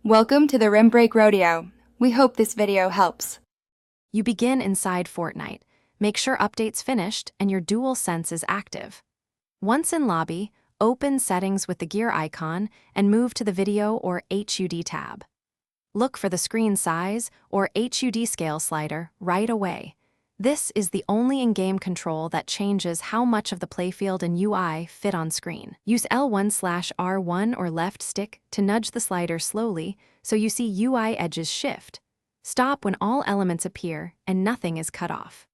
Welcome to the Rim Break Rodeo. We hope this video helps. You begin inside Fortnite. Make sure update's finished and your DualSense is active. Once in lobby, open Settings with the gear icon and move to the Video or HUD tab. Look for the screen size or HUD scale slider right away. This is the only in-game control that changes how much of the playfield and UI fit on screen. Use L1/R1 or left stick to nudge the slider slowly so you see UI edges shift. Stop when all elements appear and nothing is cut off.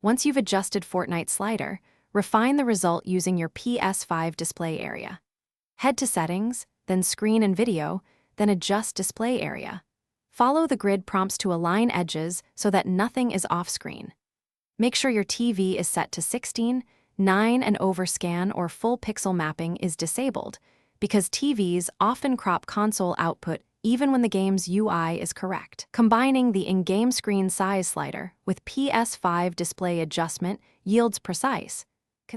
Once you've adjusted Fortnite slider, refine the result using your Ps5 display area. Head to Settings, then Screen and Video, then Adjust Display Area. Follow the grid prompts to align edges so that nothing is off-screen. Make sure your TV is set to 16, 9 and over scan or full pixel mapping is disabled, because TVs often crop console output even when the game's UI is correct. Combining the in-game screen size slider with Ps5 display adjustment yields precise.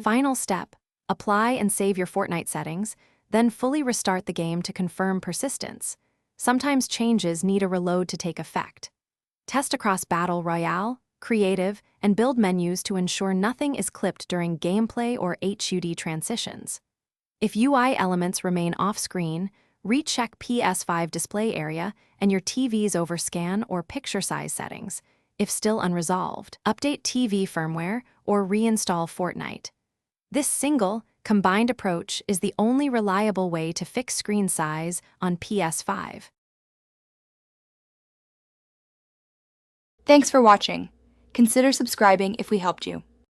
Final step, apply and save your Fortnite settings, then fully restart the game to confirm persistence. Sometimes changes need a reload to take effect. Test across Battle Royale, Creative, and Build menus to ensure nothing is clipped during gameplay or HUD transitions. If UI elements remain off-screen, recheck Ps5 display area and your TV's overscan or picture size settings. If still unresolved, update TV firmware or reinstall Fortnite. This single, combined approach is the only reliable way to fix screen size on Ps5. Thanks for watching. Consider subscribing if we helped you.